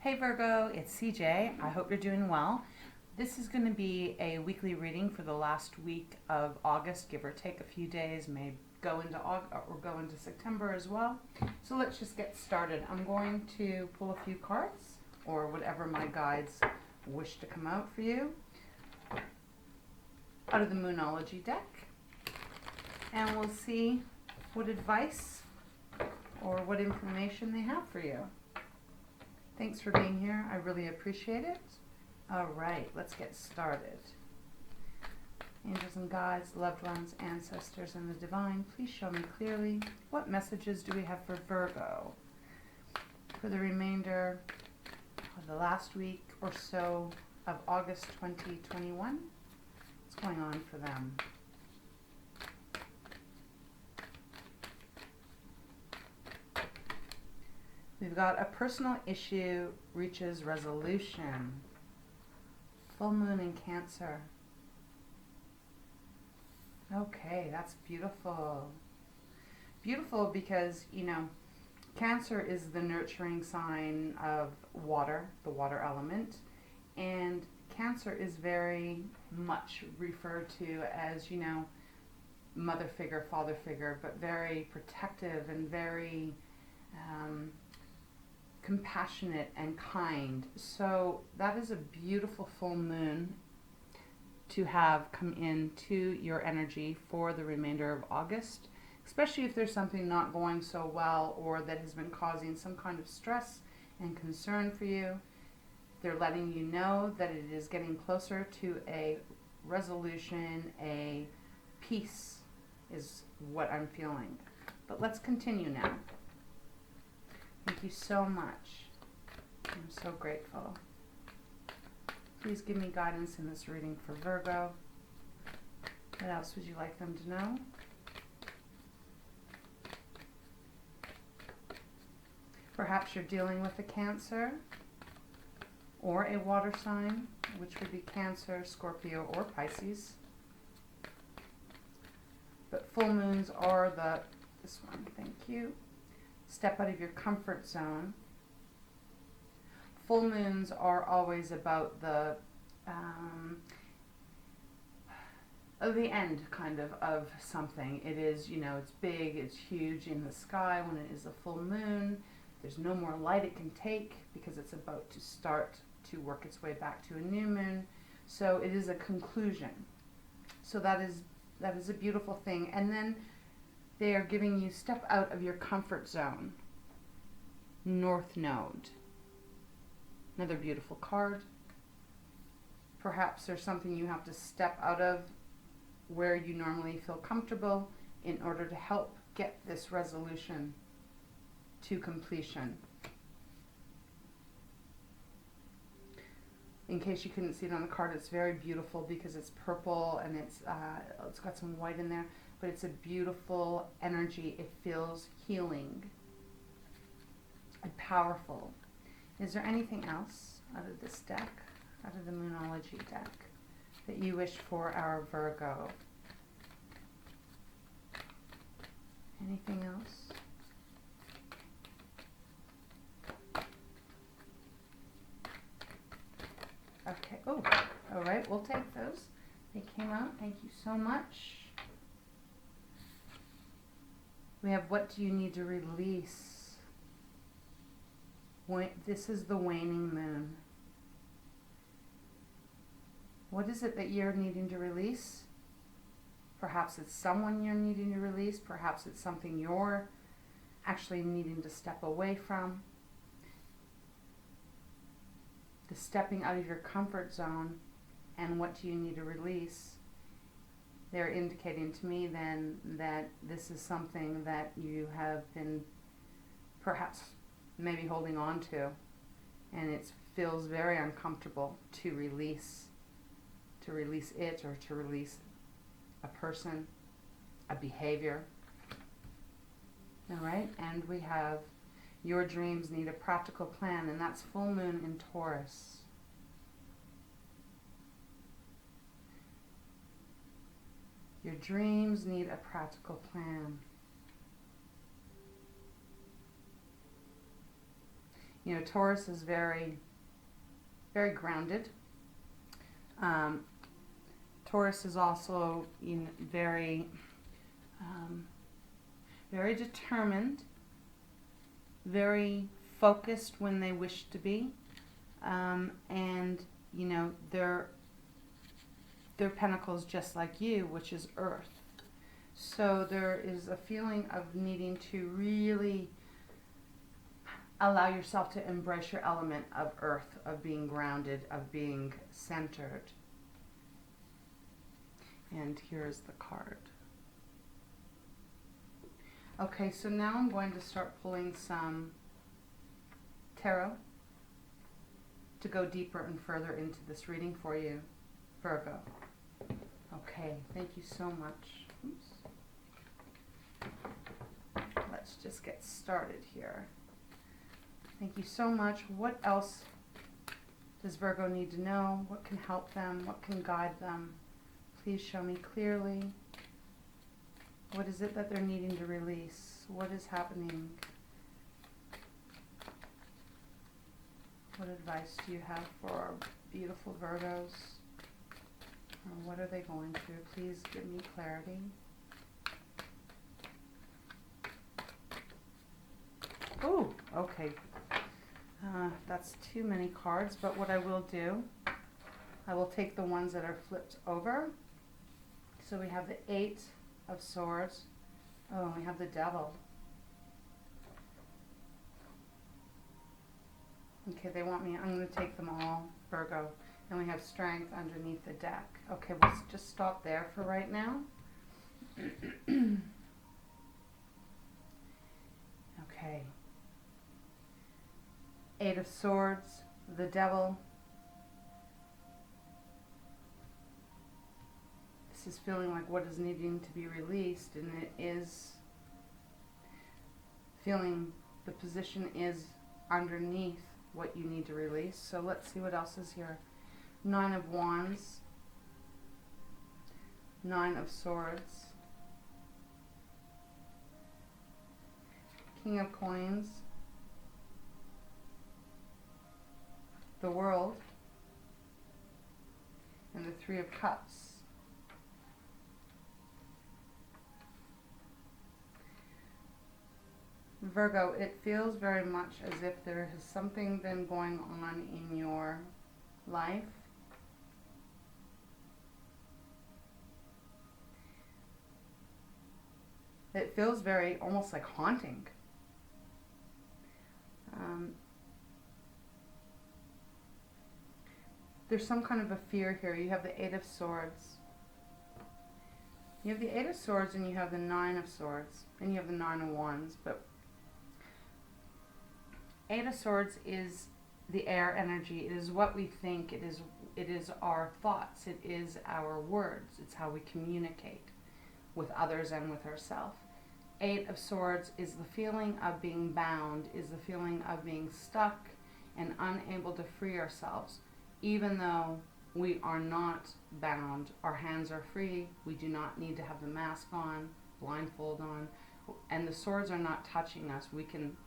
Hey Virgo, it's CJ. I hope you're doing well. This is going to be a weekly reading for the last week of August, give or take a few days, may go into August or go into September as well. So let's just get started. I'm going to pull a few cards or whatever my guides wish to come out for you out of the Moonology deck, and we'll see what advice or what information they have for you. Thanks for being here. I really appreciate it. All right, let's get started. Angels and guides, loved ones, ancestors, and the divine, please show me clearly what messages do we have for Virgo for the remainder of the last week or so of August 2021. What's going on for them? We've got a personal issue reaches resolution. Full moon in Cancer. Okay, that's beautiful. Beautiful because, you know, Cancer is the nurturing sign of water, the water element. And Cancer is very much referred to as, you know, mother figure, father figure, but very protective and very compassionate and kind. So that is a beautiful full moon to have come into your energy for the remainder of August, especially if there's something not going so well or that has been causing some kind of stress and concern for you. They're letting you know that it is getting closer to a resolution, a peace is what I'm feeling. But let's continue now. Thank you so much. I'm so grateful. Please give me guidance in this reading for Virgo. What else would you like them to know? Perhaps you're dealing with a Cancer or a water sign, which would be Cancer, Scorpio, or Pisces. But full moons are this one, thank you. Step out of your comfort zone. Full moons are always about the end kind of something. It is, you know, it's big, it's huge in the sky when it is a full moon. There's no more light it can take because it's about to start to work its way back to a new moon. So it is a conclusion. So that is a beautiful thing. And then they are giving you step out of your comfort zone. North Node. Another beautiful card. Perhaps there's something you have to step out of where you normally feel comfortable in order to help get this resolution to completion. In case you couldn't see it on the card, it's very beautiful because it's purple and it's got some white in there. But it's a beautiful energy. It feels healing and powerful. Is there anything else out of this deck, out of the Moonology deck, that you wish for our Virgo? Anything else? Okay. Oh, all right. We'll take those. They came out. Thank you so much. We have, what do you need to release? This is the waning moon. What is it that you're needing to release? Perhaps it's someone you're needing to release. Perhaps it's something you're actually needing to step away from. The stepping out of your comfort zone and what do you need to release? They're indicating to me then that this is something that you have been perhaps maybe holding on to, and it feels very uncomfortable to release it or to release a person, a behavior. All right, and we have your dreams need a practical plan, and that's full moon in Taurus. Your dreams need a practical plan. You know, Taurus is very, very grounded. Taurus is also, you know, very, very determined, very focused when they wish to be, and you know, their pentacles just like you, which is earth. So there is a feeling of needing to really allow yourself to embrace your element of earth, of being grounded, of being centered. And here's the card. Okay, so now I'm going to start pulling some tarot to go deeper and further into this reading for you, Virgo. Okay, thank you so much. Oops. Let's just get started here. Thank you so much. What else does Virgo need to know? What can help them? What can guide them? Please show me clearly. What is it that they're needing to release? What is happening? What advice do you have for our beautiful Virgos? Or what are they going through? Please give me clarity. Oh, okay. That's too many cards, but what I will do, I will take the ones that are flipped over. So we have the 8 of Swords. Oh, we have the Devil. Okay, they want me, I'm going to take them all, Virgo. And we have Strength underneath the deck. Okay, we'll just stop there for right now. Okay. 8 of Swords, the Devil. This is feeling like what is needing to be released, and it is feeling the position is underneath what you need to release. So let's see what else is here. 9 of Wands, 9 of Swords, King of Coins, the World, and the 3 of Cups. Virgo, it feels very much as if there has something been going on in your life. It feels very, almost like haunting. There's some kind of a fear here. You have the 8 of Swords. You have the 8 of Swords and you have the 9 of Swords. And you have the 9 of Wands. But 8 of Swords is the air energy. It is what we think. It is our thoughts. It is our words. It's how we communicate with others and with ourselves. 8 of Swords is the feeling of being bound, is the feeling of being stuck and unable to free ourselves. Even though we are not bound, our hands are free, we do not need to have the mask on, blindfold on, and the swords are not touching us. We can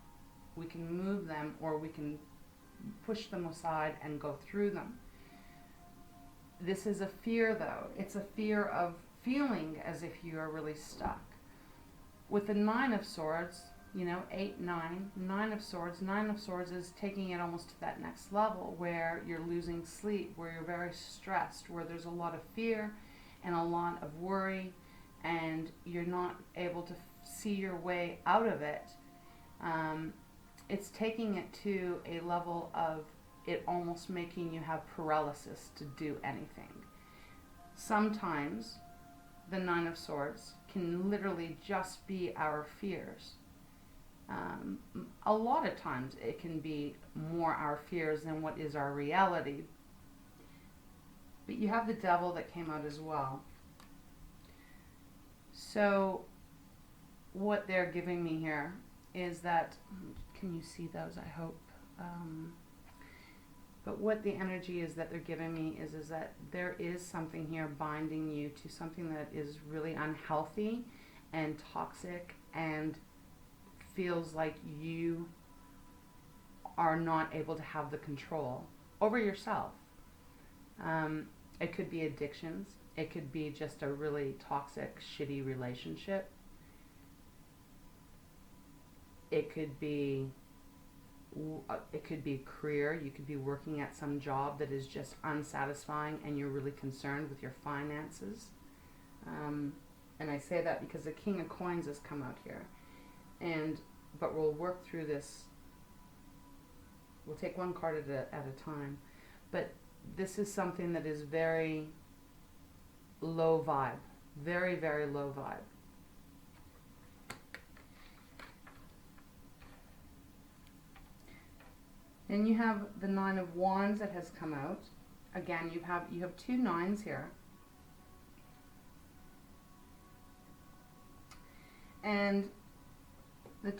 move them, or we can push them aside and go through them. This is a fear, though. It's a fear of feeling as if you are really stuck. With the 9 of Swords, you know, 8, 9, 9 of Swords. 9 of Swords is taking it almost to that next level where you're losing sleep, where you're very stressed, where there's a lot of fear and a lot of worry, and you're not able to see your way out of it. It's taking it to a level of it almost making you have paralysis to do anything. Sometimes the 9 of Swords can literally just be our fears. A lot of times it can be more our fears than what is our reality. But you have the Devil that came out as well. So what they're giving me here is that, can you see those, I hope? But what the energy is that they're giving me is that there is something here binding you to something that is really unhealthy and toxic and feels like you are not able to have the control over yourself. It could be addictions. It could be just a really toxic, shitty relationship. It could be career. You could be working at some job that is just unsatisfying and you're really concerned with your finances. And I say that because the King of Coins has come out here. But we'll work through this. We'll take one card at a time. But this is something that is very low vibe. Very, very low vibe. Then you have the Nine of Wands that has come out. Again, you have 2 nines here. And the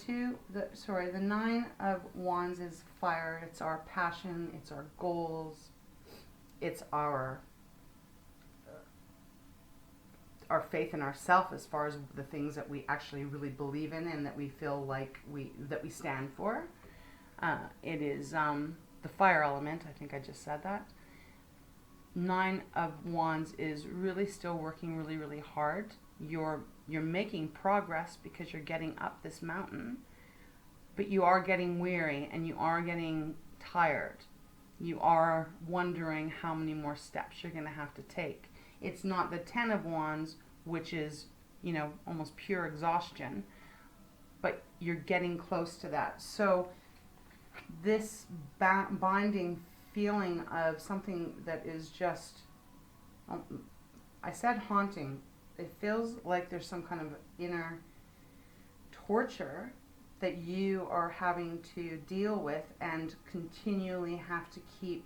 Nine of Wands is fire. It's our passion. It's our goals. It's our faith in ourselves as far as the things that we actually really believe in and that we feel like we stand for. It is the fire element. I think I just said that. Nine of Wands is really still working really, really hard. You're making progress because you're getting up this mountain, but you are getting weary and you are getting tired. You are wondering how many more steps you're going to have to take. It's not the Ten of Wands, which is, almost pure exhaustion, but you're getting close to that. So this binding feeling of something that is just, I said haunting. It feels like there's some kind of inner torture that you are having to deal with and continually have to keep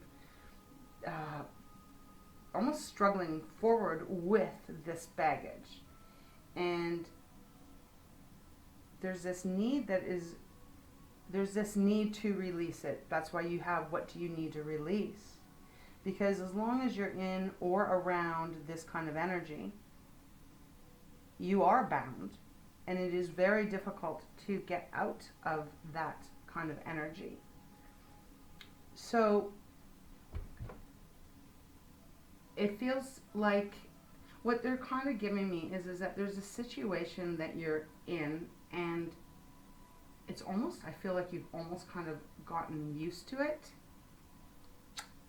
almost struggling forward with this baggage. And there's this need to release it. That's why you have, what do you need to release? Because as long as you're in or around this kind of energy, you are bound. And it is very difficult to get out of that kind of energy. So it feels like what they're kind of giving me is that there's a situation that you're in, and it's almost, I feel like you've almost kind of gotten used to it,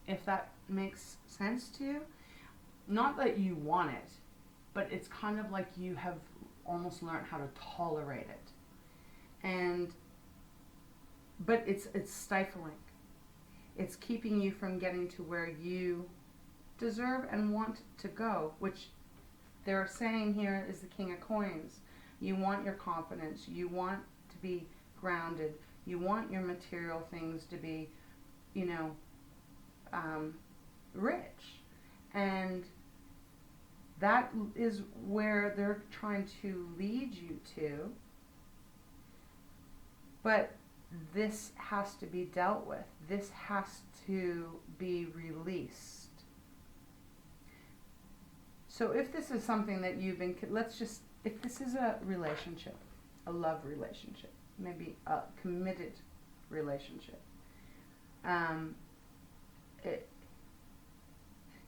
if that makes sense to you. Not that you want it, but it's kind of like you have almost learned how to tolerate it. But it's stifling. It's keeping you from getting to where you deserve and want to go, which they're saying here is the King of Coins. You want your confidence. You want to be grounded. You want your material things to be, rich. And that is where they're trying to lead you to. But this has to be dealt with. This has to be released. So if this is something that you've been, if this is a relationship, a love relationship, maybe a committed relationship,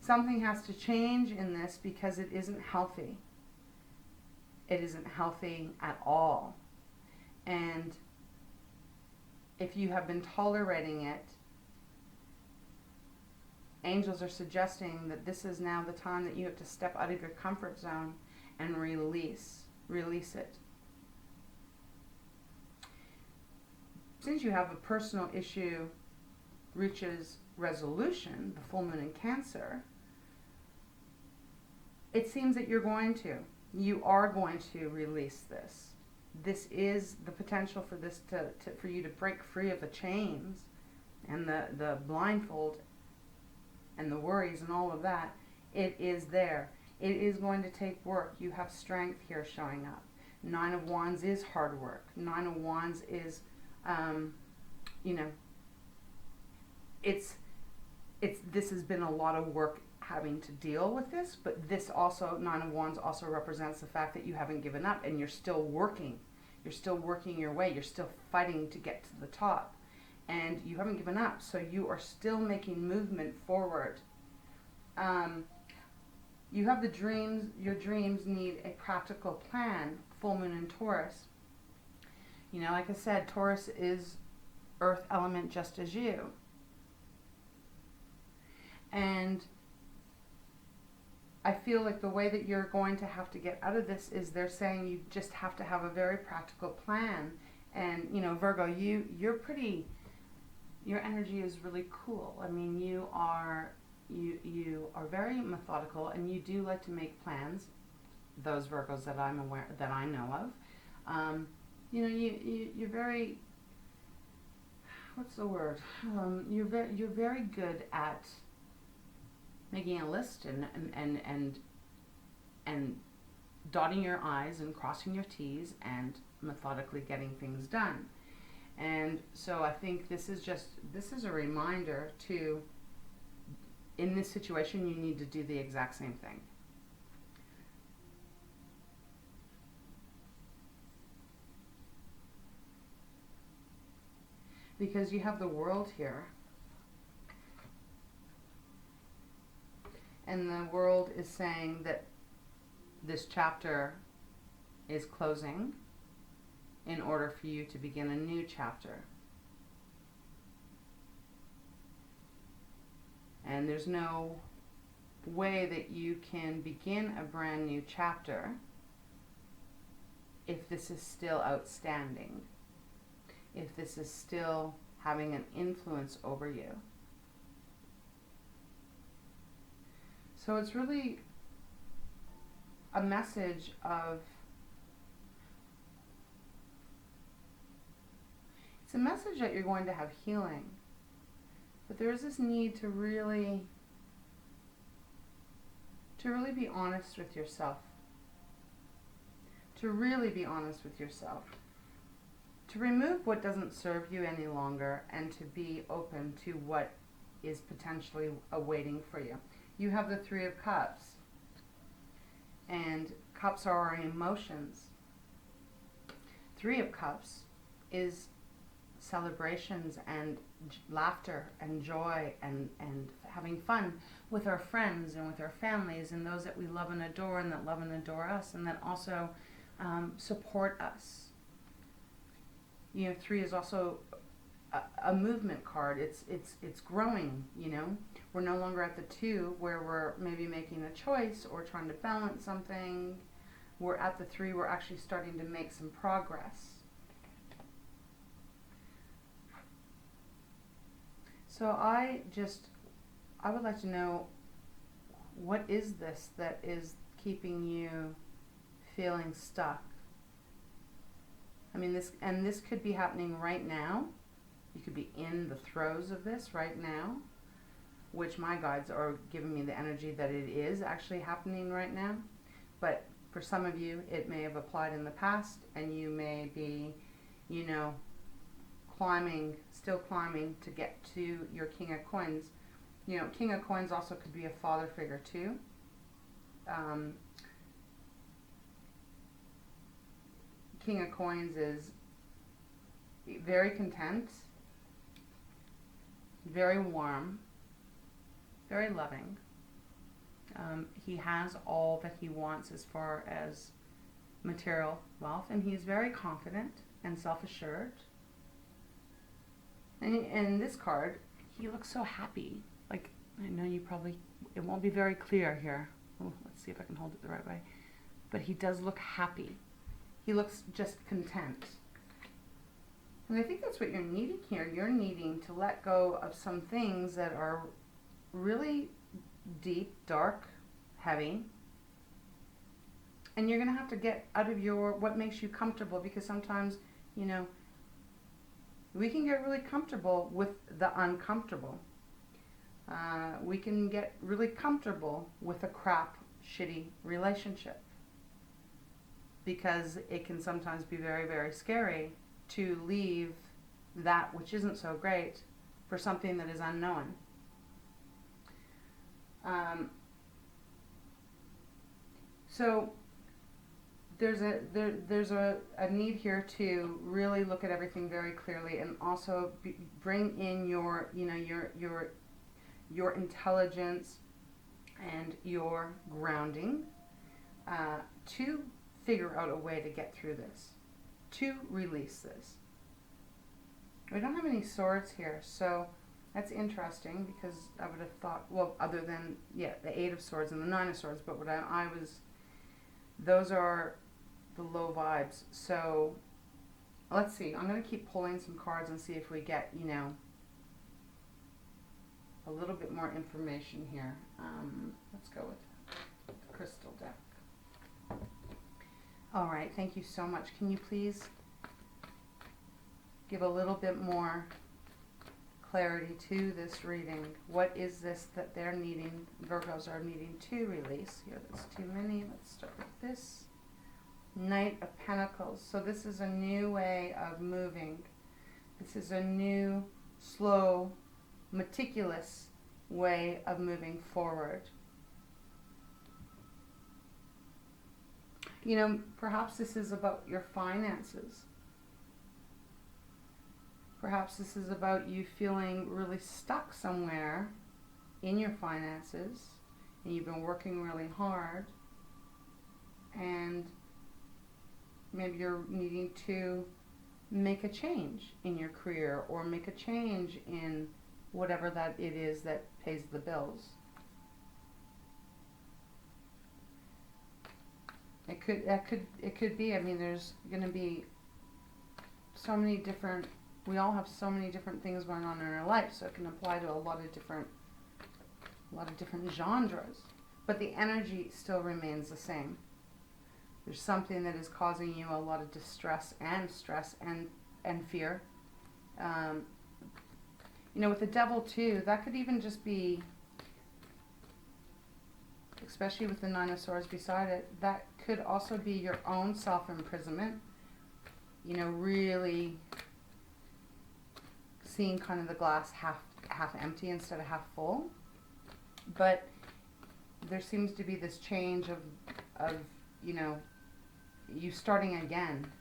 something has to change in this because it isn't healthy. It isn't healthy at all. And if you have been tolerating it, angels are suggesting that this is now the time that you have to step out of your comfort zone and release it. Since you have a personal issue reaches resolution, the full moon in Cancer, it seems that you are going to release this. This is the potential for this for you to break free of the chains and the blindfold and the worries and all of that. It is there. It is going to take work. You have strength here showing up. Nine of Wands is hard work. Nine of Wands is, this has been a lot of work having to deal with this, but this also, Nine of Wands also represents the fact that you haven't given up and you're still working. You're still working your way. You're still fighting to get to the top. and you haven't given up, so you are still making movement forward. You have the dreams. Your dreams need a practical plan. Full moon in Taurus. You know, like I said, Taurus is earth element just as you. And I feel like the way that you're going to have to get out of this is they're saying you just have to have a very practical plan. And, you know, Virgo, your energy is really cool. I mean, you are very methodical, and you do like to make plans. Those Virgos that I know of, you know, you're very, what's the word? You're very good at making a list and dotting your I's and crossing your T's and methodically getting things done. And so I think this is a reminder to, in this situation, you need to do the exact same thing. Because you have the World here. And the World is saying that this chapter is closing in order for you to begin a new chapter. And there's no way that you can begin a brand new chapter if this is still outstanding, if this is still having an influence over you. So it's really a message of, it's a message that you're going to have healing. But there is this need to really be honest with yourself. To really be honest with yourself. To remove what doesn't serve you any longer and to be open to what is potentially awaiting for you. You have the Three of Cups. And cups are our emotions. Three of Cups is celebrations and laughter and joy and having fun with our friends and with our families and those that we love and adore and that love and adore us and that also support us. You know, 3 is also a movement card. It's growing, you know. We're no longer at the 2 where we're maybe making a choice or trying to balance something. We're at the 3, we're actually starting to make some progress. So I would like to know, what is this that is keeping you feeling stuck? I mean, this could be happening right now. You could be in the throes of this right now, which my guides are giving me the energy that it is actually happening right now. But for some of you, it may have applied in the past, and you may be, you know, still climbing to get to your King of Coins. You know, King of Coins also could be a father figure too. King of Coins is very content, very warm, very loving. He has all that he wants as far as material wealth, and he's very confident and self-assured. And this card, he looks so happy. Like, I know you probably, it won't be very clear here. Oh, let's see if I can hold it the right way. But he does look happy. He looks just content. And I think that's what you're needing here. You're needing to let go of some things that are really deep, dark, heavy. And you're going to have to get out of what makes you comfortable, because sometimes, you know, we can get really comfortable with the uncomfortable. We can get really comfortable with a crap, shitty relationship, because it can sometimes be very, very scary to leave that which isn't so great for something that is unknown. So there's a need here to really look at everything very clearly, and also bring in your, you know, your intelligence and your grounding, to figure out a way to get through this, to release this. We don't have any swords here, so that's interesting, because I would have thought, well, other than, yeah, the 8 of Swords and the 9 of Swords, but what I was, those are the low vibes. So let's see, I'm going to keep pulling some cards and see if we get, you know, a little bit more information here. Let's go with the crystal deck. All right, thank you so much. Can you please give a little bit more clarity to this reading? What is this that they're needing, Virgos are needing to release? Here, that's too many. Let's start with this. Knight of Pentacles. So this is a new way of moving. This is a new, slow, meticulous way of moving forward. You know, perhaps this is about your finances. Perhaps this is about you feeling really stuck somewhere in your finances, and you've been working really hard, and maybe you're needing to make a change in your career, or make a change in whatever that it is that pays the bills. It could be, I mean, there's going to be so many different, we all have so many different things going on in our life, so it can apply to a lot of different genres, but the energy still remains the same. There's something that is causing you a lot of distress and stress and fear. You know, with the Devil too, that could even just be, especially with the 9 of Swords beside it, that could also be your own self-imprisonment. You know, really seeing kind of the glass half empty instead of half full. But there seems to be this change of you know, you starting again.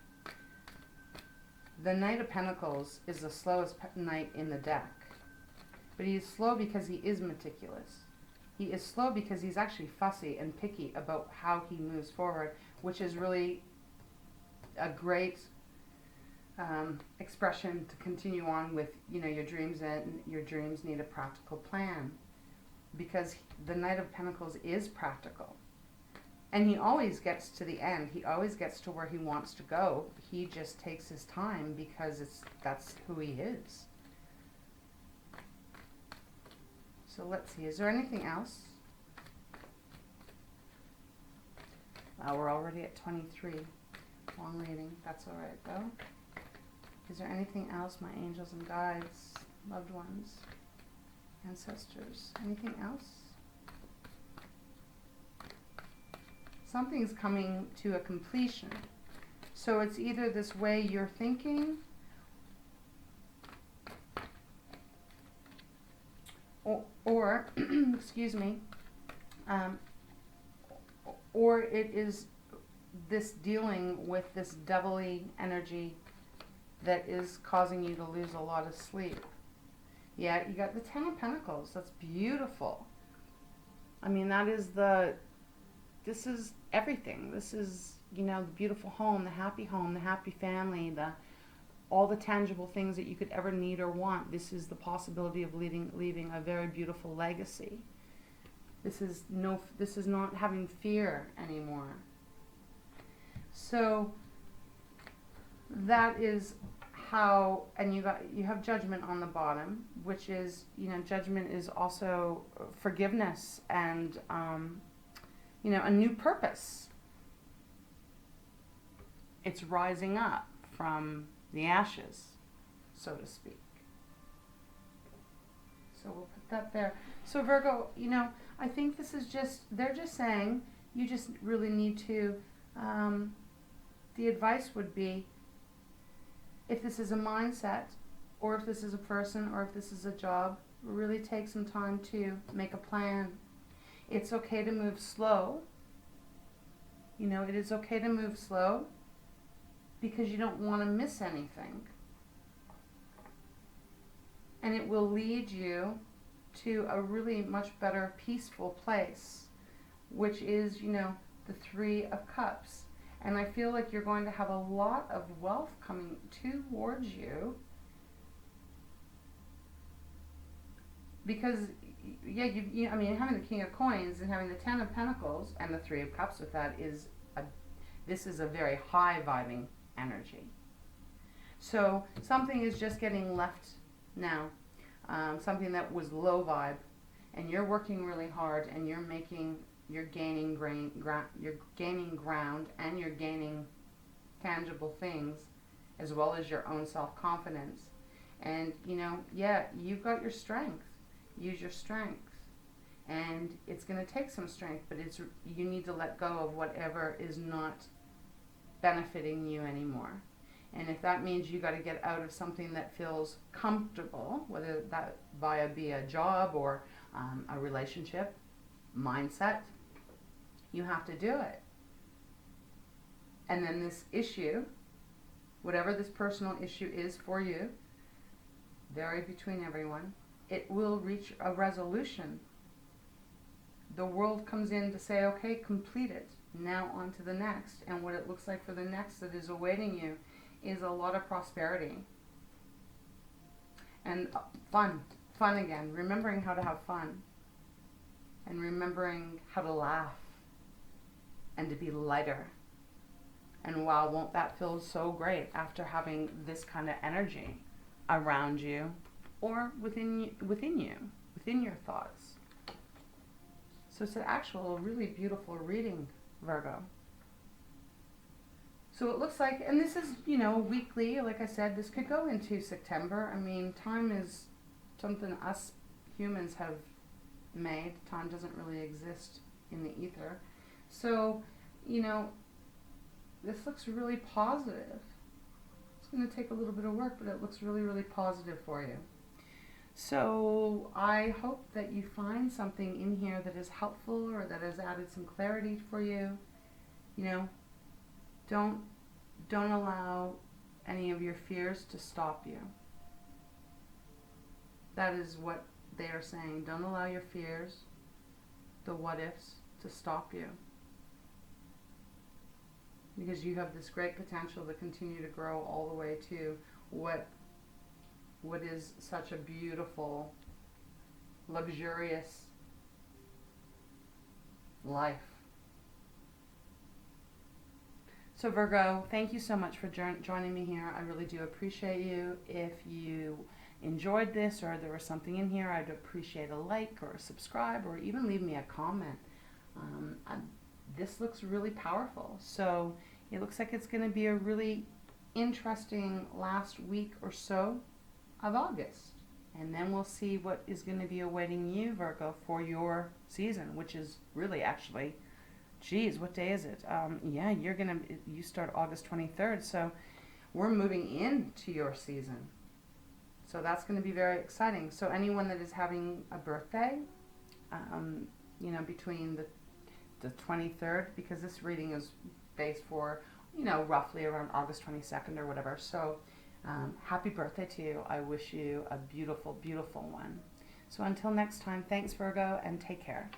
The Knight of Pentacles is the slowest knight in the deck. But he is slow because he is meticulous. He is slow because he's actually fussy and picky about how he moves forward, which is really a great expression to continue on with, you know, your dreams, and your dreams need a practical plan, because the Knight of Pentacles is practical. And he always gets to the end. He always gets to where he wants to go. He just takes his time because that's who he is. So let's see, is there anything else? Wow, we're already at 23. Long reading, that's all right though. Is there anything else, my angels and guides, loved ones, ancestors? Anything else? Something's coming to a completion. So it's either this way you're thinking, or excuse me, or it is this dealing with this devilly energy that is causing you to lose a lot of sleep. Yeah, you got the 10 of Pentacles. That's beautiful. I mean, this is everything. This is, you know, the beautiful home, the happy family, all the tangible things that you could ever need or want. This is the possibility of leaving a very beautiful legacy. This is not having fear anymore. So that is how, and you have Judgment on the bottom, which is, you know, Judgment is also forgiveness and you know, a new purpose. It's rising up from the ashes, so to speak. So we'll put that there. So Virgo, you know, I think this is just, they're just saying, you just really need to, the advice would be, if this is a mindset, or if this is a person, or if this is a job, really take some time to make a plan. It's okay to move slow. You know, it is okay to move slow because you don't want to miss anything. And it will lead you to a really much better peaceful place, which is, you know, the Three of Cups. And I feel like you're going to have a lot of wealth coming towards you because, yeah, I mean, having the King of Coins and having the Ten of Pentacles and the Three of Cups with that this is a very high vibing energy. So something is just getting left now, something that was low vibe, and you're working really hard, and you're gaining ground, and you're gaining tangible things, as well as your own self-confidence. And, you know, yeah, you've got your strength. Use your strength. And it's going to take some strength, but you need to let go of whatever is not benefiting you anymore. And if that means you got to get out of something that feels comfortable, whether that be a job or a relationship, mindset, you have to do it. And then this issue, whatever this personal issue is for you, vary between everyone, it will reach a resolution. The world comes in to say, okay, complete it. Now on to the next. And what it looks like for the next that is awaiting you is a lot of prosperity. And fun again, remembering how to have fun. And remembering how to laugh. And to be lighter. And wow, won't that feel so great after having this kind of energy around you or within your thoughts. So it's an actual really beautiful reading, Virgo. So it looks like, and this is, you know, weekly, like I said, this could go into September. I mean, time is something us humans have made. Time doesn't really exist in the ether. So, you know, this looks really positive. It's going to take a little bit of work, but it looks really, really positive for you. So I hope that you find something in here that is helpful or that has added some clarity for you. You know, don't allow any of your fears to stop you. That is what they are saying. Don't allow your fears, the what ifs, to stop you. Because you have this great potential to continue to grow all the way to what is such a beautiful, luxurious life. So Virgo, thank you so much for joining me here. I really do appreciate you. If you enjoyed this or there was something in here, I'd appreciate a like or a subscribe or even leave me a comment. This looks really powerful. So it looks like it's going to be a really interesting last week or so of August. And then we'll see what is going to be awaiting you, Virgo, for your season, which is really actually, geez, what day is it? Yeah, you start August 23rd. So we're moving into your season. So that's going to be very exciting. So anyone that is having a birthday, you know, between the 23rd, because this reading is based for, you know, roughly around August 22nd or whatever. So happy birthday to you. I wish you a beautiful, beautiful one. So until next time, thanks Virgo, and take care.